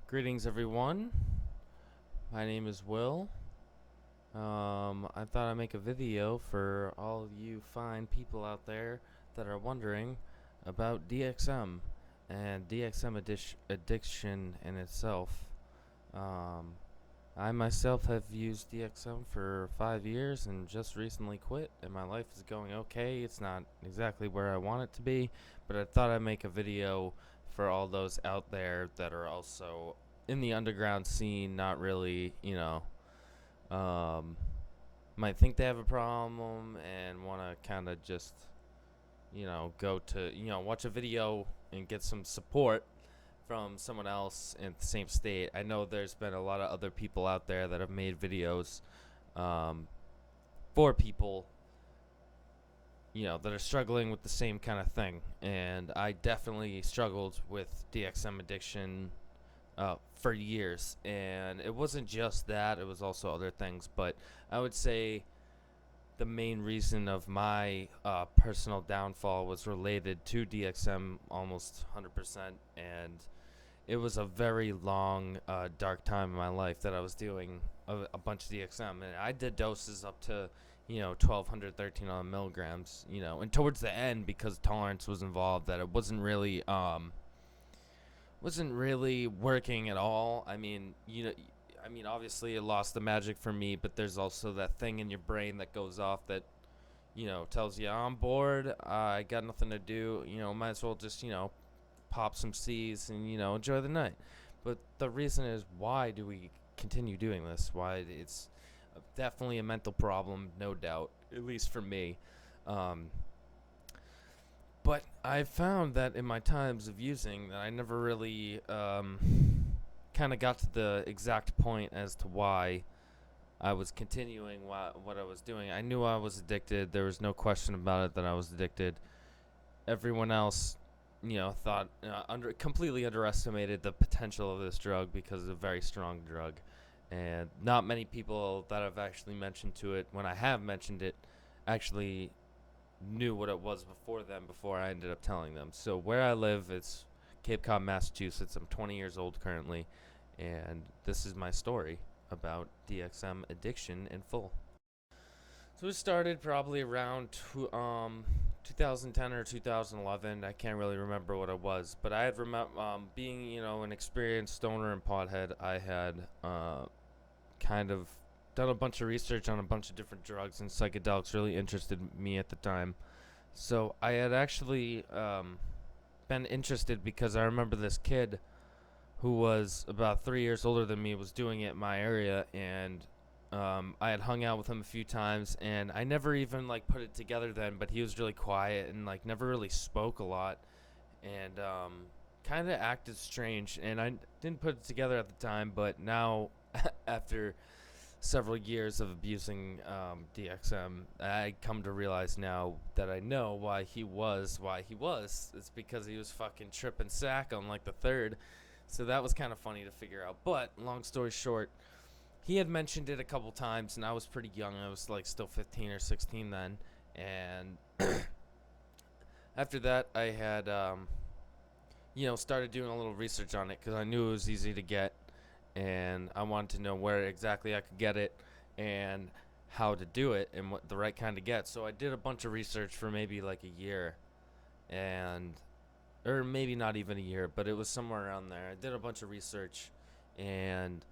Greetings, everyone. My name is Will. I thought I'd make a video for all of you fine people out there that are wondering about DXM and DXM addiction in itself. Um, I myself have used DXM for 5 years and just recently quit, and my life is going okay. It's not exactly where I want it to be, but I thought I'd make a video for all those out there that are also in the underground scene, not really, um, might think they have a problem and want to kind of just, go to, watch a video and get some support from someone else in the same state. I know there's been a lot of other people out there that have made videos um, for people, that are struggling with the same kind of thing. And I definitely struggled with DXM addiction for years. And it wasn't just that, it was also other things. But I would say the main reason of my personal downfall was related to DXM almost 100%. And it was a very long, dark time in my life that I was doing a bunch of DXM, and I did doses up to 1200, 1300 milligrams, and towards the end, because tolerance was involved, that it wasn't really working at all. I mean, obviously it lost the magic for me, but there's also that thing in your brain that goes off that tells you I'm bored, I got nothing to do, might as well just pop some C's and enjoy the night. But the reason is, why do we continue doing this? Why? It's definitely a mental problem, no doubt, at least for me. Um, but I found that in my times of using that I never really kind of got to the exact point as to why I was continuing what I was doing. I knew I was addicted. There was no question about it that I was addicted. Everyone else thought completely underestimated the potential of this drug because it's a very strong drug, and not many people that I've actually mentioned to it, when I have mentioned it, actually knew what it was before then. Before I ended up telling them. So where I live, it's Cape Cod, Massachusetts. I'm 20 years old currently, and this is my story about DXM addiction in full. So it started probably around 2010 or 2011. I can't really remember what it was, but I had being an experienced stoner and pothead. I had kind of done a bunch of research on a bunch of different drugs, and psychedelics really interested me at the time. So I had actually been interested because I remember this kid who was about 3 years older than me was doing it in my area, and I had hung out with him a few times, and I never even like put it together then, but he was really quiet and like never really spoke a lot, and kind of acted strange, and I didn't put it together at the time, but now after several years of abusing DXM, I come to realize now that I know why he was. It's because he was fucking tripping sack on like the third. So that was kind of funny to figure out. But long story short, he had mentioned it a couple times, and I was pretty young. I was like still 15 or 16 then. And after that, I had, started doing a little research on it because I knew it was easy to get, and I wanted to know where exactly I could get it and how to do it and what the right kind to get. So I did a bunch of research for maybe like a year, and or maybe not even a year, but it was somewhere around there. I did a bunch of research and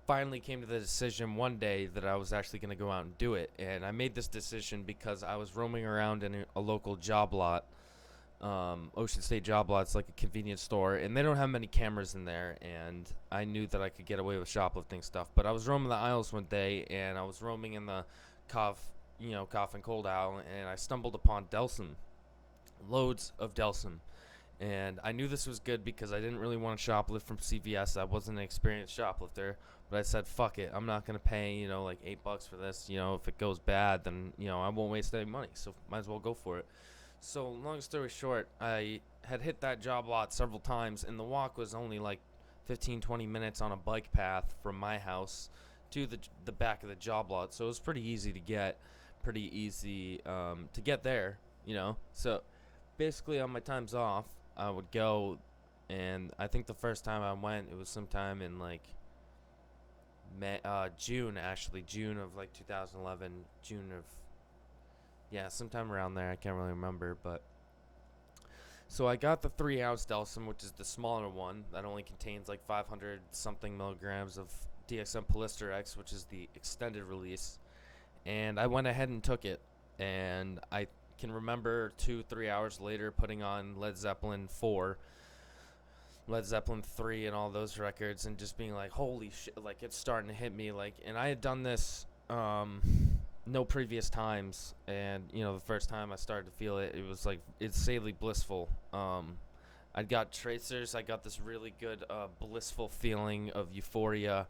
finally came to the decision one day that I was actually going to go out and do it. And I made this decision because I was roaming around in a local job lot, Ocean State Job Lot. It's like a convenience store, and they don't have many cameras in there. And I knew that I could get away with shoplifting stuff. But I was roaming the aisles one day, and I was roaming in the cough and cold aisle, and I stumbled upon Delsum, loads of Delsum. And I knew this was good because I didn't really want to shoplift from CVS. I wasn't an experienced shoplifter, but I said, fuck it. I'm not going to pay, like $8 for this. If it goes bad, then, I won't waste any money. So might as well go for it. So long story short, I had hit that job lot several times, and the walk was only like 15, 20 minutes on a bike path from my house to the back of the job lot. So it was pretty easy to get, to get there. So basically on my times off, I would go And I think the first time I went, it was sometime in like June, actually, June of like 2011, June of, yeah, sometime around there. I can't really remember, but so I got the 3 ounce Delsum, which is the smaller one that only contains like 500 something milligrams of DXM Polyester X, which is the extended release. And I went ahead and took it. And I can remember 2-3 hours later putting on Led Zeppelin 4, Led Zeppelin 3, and all those records, and just being like, holy shit, like it's starting to hit me. Like, and I had done this no previous times, and the first time I started to feel it, it was like insanely blissful. I got tracers. I got this really good blissful feeling of euphoria,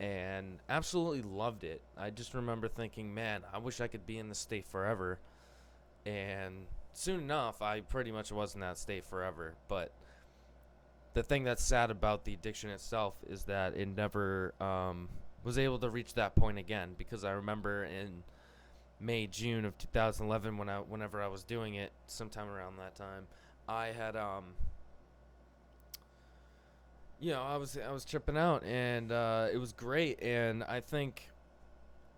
and absolutely loved it. I just remember thinking, man, I wish I could be in this state forever. And soon enough, I pretty much was in that state forever. But the thing that's sad about the addiction itself is that it never was able to reach that point again, because I remember in June of 2011, whenever I was doing it, sometime around that time, I had I was tripping out, and it was great. And I think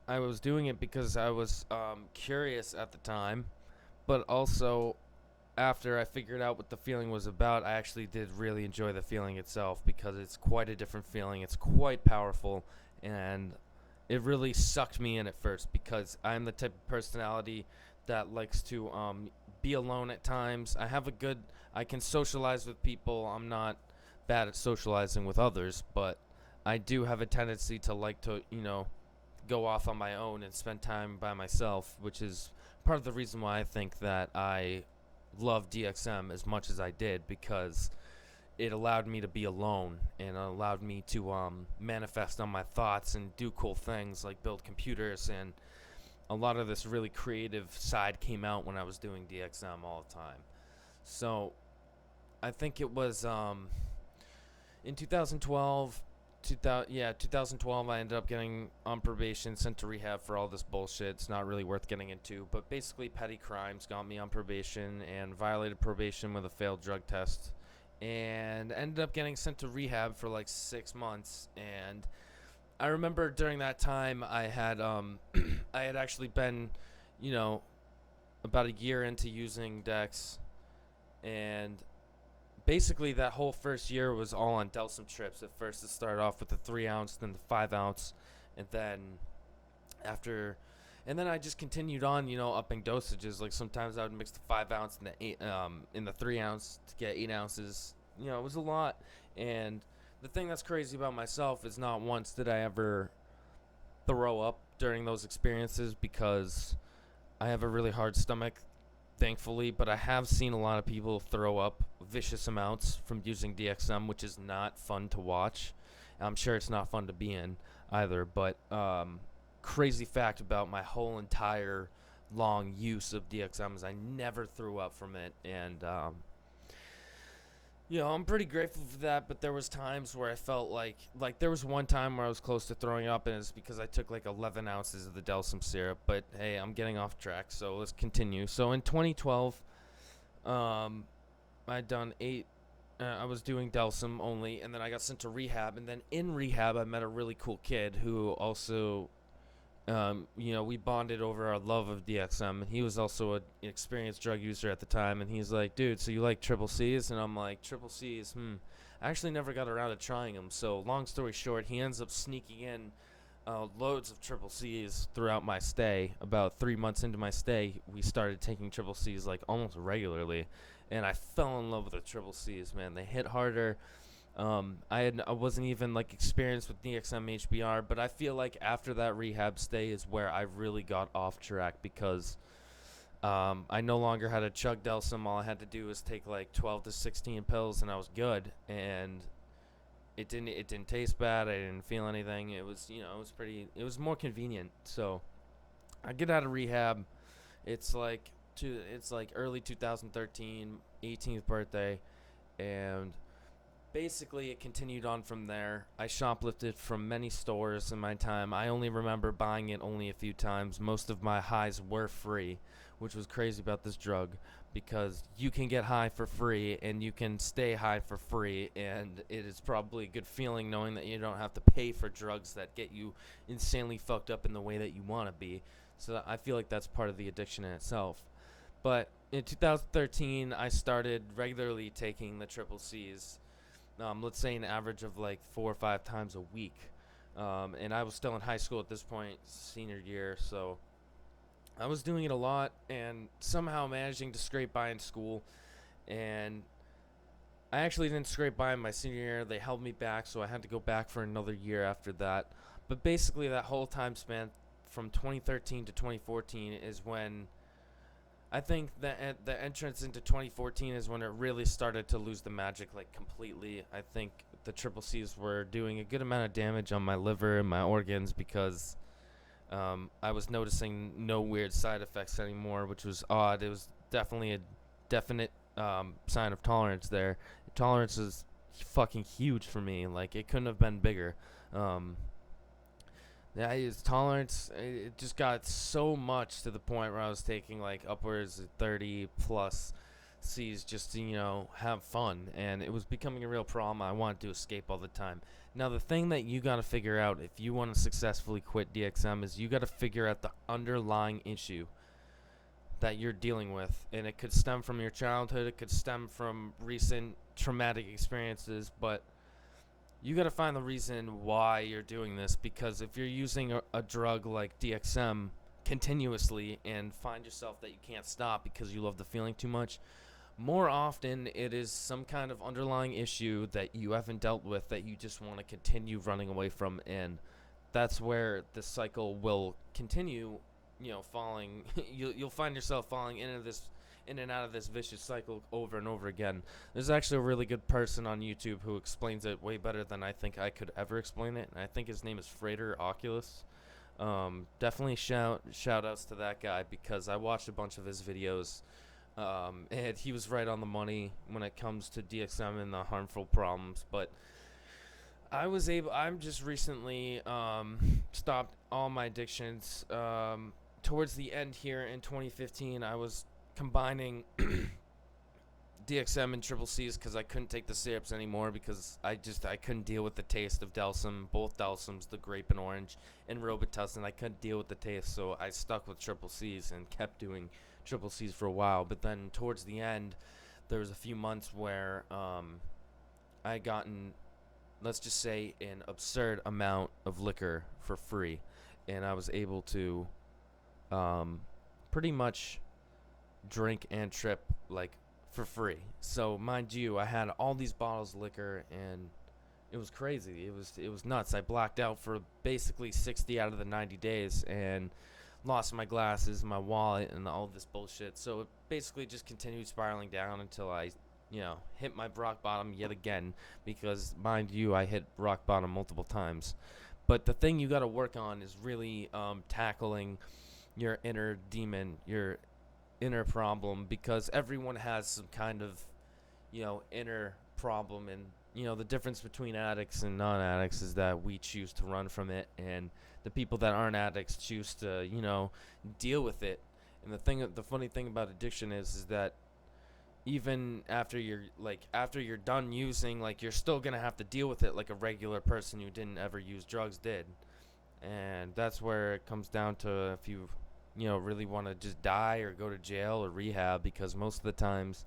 I was doing it because I was curious at the time, but also after I figured out what the feeling was about, I actually did really enjoy the feeling itself, because it's quite a different feeling. It's quite powerful, and it really sucked me in at first, because I'm the type of personality that likes to be alone at times. I can socialize with people. I'm not bad at socializing with others, but I do have a tendency to like to, go off on my own and spend time by myself, which is part of the reason why I think that I love DXM as much as I did, because it allowed me to be alone, and allowed me to manifest on my thoughts and do cool things like build computers. And a lot of this really creative side came out when I was doing DXM all the time. So I think it was in 2012, 2012, I ended up getting on probation, sent to rehab for all this bullshit. It's not really worth getting into, but basically petty crimes got me on probation, and violated probation with a failed drug test, and ended up getting sent to rehab for like 6 months. And I remember during that time, I had I had actually been, about a year into using Dex, and basically that whole first year was all on Delsum trips. At first it started off with the 3 ounce, then the 5 ounce, and then I just continued on, upping dosages. Like sometimes I would mix the 5 ounce and in the 3 ounce to get 8 ounces. It was a lot. And the thing that's crazy about myself is not once did I ever throw up during those experiences, because I have a really hard stomach, thankfully, but I have seen a lot of people throw up vicious amounts from using DXM, which is not fun to watch. I'm sure it's not fun to be in either, but crazy fact about my whole entire long use of DXM is I never threw up from it. And I'm pretty grateful for that, but there was times where I felt like there was one time where I was close to throwing up, and it's because I took like 11 ounces of the Delsum syrup. But hey, I'm getting off track, so let's continue. So in 2012, I'd done 8. I was doing Delsum only, and then I got sent to rehab. And then in rehab, I met a really cool kid who also, we bonded over our love of DXM, and he was also an experienced drug user at the time. And he's like, dude, so you like triple C's? And I'm like, triple C's? I actually never got around to trying them. So long story short, he ends up sneaking in loads of triple C's throughout my stay. About 3 months into my stay, we started taking triple C's like almost regularly, and I fell in love with the triple C's, man. They hit harder. I wasn't even like experienced with DXM HBR, but I feel like after that rehab stay is where I really got off track, because I no longer had to chug Delsum. All I had to do was take like 12 to 16 pills, and I was good. And it didn't taste bad. I didn't feel anything. It was it was more convenient. So I get out of rehab. It's like early 2013, 18th birthday, and basically it continued on from there. I shoplifted from many stores in my time. I only remember buying it only a few times. Most of my highs were free, which was crazy about this drug, because you can get high for free and you can stay high for free, and it is probably a good feeling knowing that you don't have to pay for drugs that get you insanely fucked up in the way that you want to be. So I feel like that's part of the addiction in itself. But in 2013, I started regularly taking the triple C's. Let's say an average of like 4 or 5 times a week. And I was still in high school at this point, senior year, so I was doing it a lot and somehow managing to scrape by in school. And I actually didn't scrape by in my senior year. They held me back, so I had to go back for another year after that. But basically, that whole time span from 2013 to 2014 is when I think the entrance into 2014 is when it really started to lose the magic, like, completely. I think the triple C's were doing a good amount of damage on my liver and my organs because I was noticing no weird side effects anymore, which was odd. It was definitely a definite sign of tolerance there. Tolerance is fucking huge for me. Like, it couldn't have been bigger. Yeah, his tolerance, it just got so much to the point where I was taking like upwards of 30 plus C's just to, have fun. And it was becoming a real problem. I wanted to escape all the time. Now, the thing that you got to figure out if you want to successfully quit DXM is you got to figure out the underlying issue that you're dealing with. And it could stem from your childhood, it could stem from recent traumatic experiences, but you got to find the reason why you're doing this, because if you're using a drug like DXM continuously and find yourself that you can't stop because you love the feeling too much, more often it is some kind of underlying issue that you haven't dealt with that you just want to continue running away from, and that's where the cycle will continue, falling. You'll find yourself falling in and out of this vicious cycle over and over again. There's actually a really good person on YouTube who explains it way better than I think I could ever explain it, and I think his name is Frater Oculus. Definitely shout outs to that guy because I watched a bunch of his videos, and he was right on the money when it comes to DXM and the harmful problems. But I'm just recently stopped all my addictions. Towards the end here in 2015, I was combining DXM and triple C's because I couldn't take the syrups anymore because I couldn't deal with the taste of Delsum, both Delsums, the grape and orange, and Robitussin. I couldn't deal with the taste, so I stuck with triple C's and kept doing triple C's for a while. But then towards the end, there was a few months where I had gotten, let's just say, an absurd amount of liquor for free, and I was able to pretty much drink and trip like for free. So mind you, I had all these bottles of liquor and it was crazy. It was nuts. I blacked out for basically 60 out of the 90 days and lost my glasses, my wallet, and all this bullshit. So it basically just continued spiraling down until I hit my rock bottom yet again, because mind you, I hit rock bottom multiple times. But the thing you got to work on is really tackling your inner demon, your inner problem, because everyone has some kind of inner problem, and the difference between addicts and non-addicts is that we choose to run from it, and the people that aren't addicts choose to deal with it. And the funny thing about addiction is that even after you're done using, like, you're still gonna have to deal with it like a regular person who didn't ever use drugs did. And that's where it comes down to if you really want to just die or go to jail or rehab, because most of the times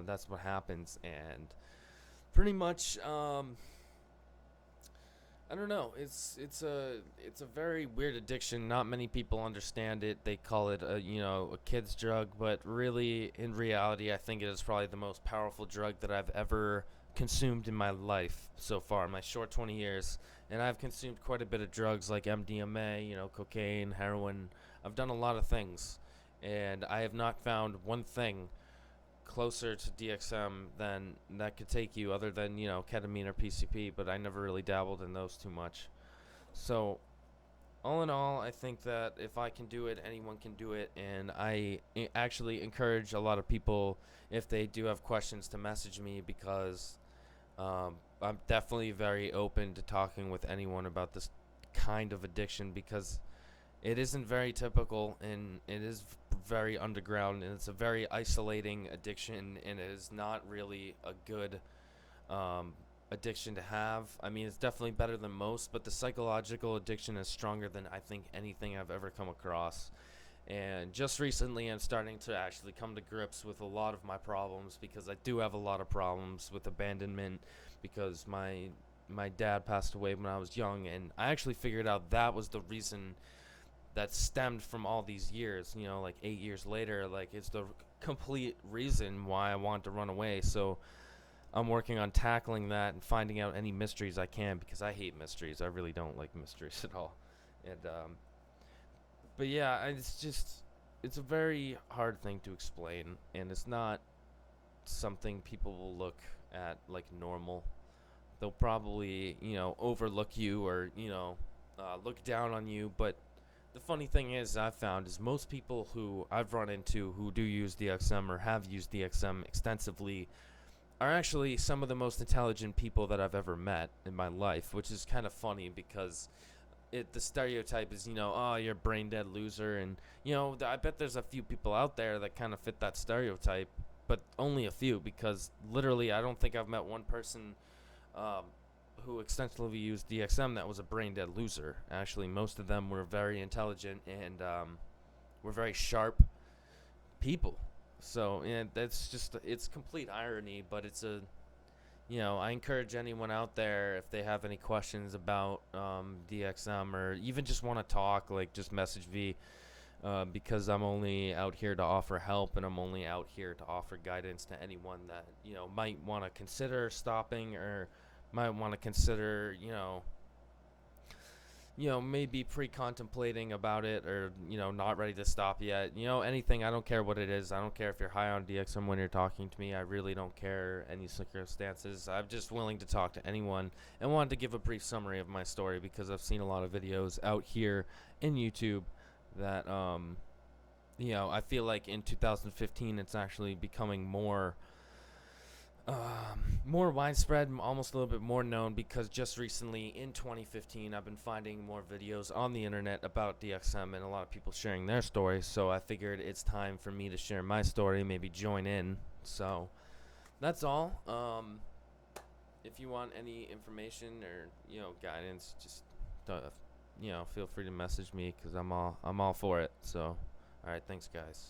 that's what happens. And pretty much I don't know, it's a very weird addiction. Not many people understand it. They call it a kid's drug, but really in reality I think it is probably the most powerful drug that I've ever consumed in my life so far, in my short 20 years. And I've consumed quite a bit of drugs like MDMA, cocaine, heroin. I've done a lot of things, and I have not found one thing closer to DXM than that could take you, other than ketamine or PCP, but I never really dabbled in those too much. So all in all, I think that if I can do it, anyone can do it. And I actually encourage a lot of people, if they do have questions, to message me, because I'm definitely very open to talking with anyone about this kind of addiction, because it isn't very typical and it is very underground, and it's a very isolating addiction, and it is not really a good um, addiction to have. I mean, it's definitely better than most, but the psychological addiction is stronger than I think anything I've ever come across. And just recently, I'm starting to actually come to grips with a lot of my problems, because I do have a lot of problems with abandonment, because my dad passed away when I was young, and I actually figured out that was the reason that stemmed from all these years. Like 8 years later, like it's the complete reason why I want to run away. So I'm working on tackling that and finding out any mysteries I can, because I hate mysteries. I really don't like mysteries at all. And but yeah, it's a very hard thing to explain, and it's not something people will look at like normal. They'll probably, overlook you, or, look down on you. But the funny thing is, I've found, is most people who I've run into who do use DXM, or have used DXM extensively, are actually some of the most intelligent people that I've ever met in my life, which is kind of funny, because the stereotype is, oh, you're a brain dead loser. And I bet there's a few people out there that kind of fit that stereotype, but only a few, because literally I don't think I've met one person um, who extensively used DXM that was a brain dead loser. Actually, most of them were very intelligent, and were very sharp people. So, it's complete irony, but I encourage anyone out there, if they have any questions about DXM, or even just want to talk, like, just message me, because I'm only out here to offer help, and I'm only out here to offer guidance to anyone that, might want to consider stopping, or might want to consider, maybe pre-contemplating about it, or, not ready to stop yet. Anything. I don't care what it is. I don't care if you're high on DXM when you're talking to me. I really don't care any circumstances. I'm just willing to talk to anyone, and wanted to give a brief summary of my story, because I've seen a lot of videos out here in YouTube that, I feel like in 2015 it's actually becoming more widespread, almost a little bit more known, because just recently in 2015 I've been finding more videos on the internet about DXM, and a lot of people sharing their stories. So I figured it's time for me to share my story, maybe join in. So that's all. If you want any information, or guidance, just feel free to message me, because I'm all for it. So all right, thanks guys.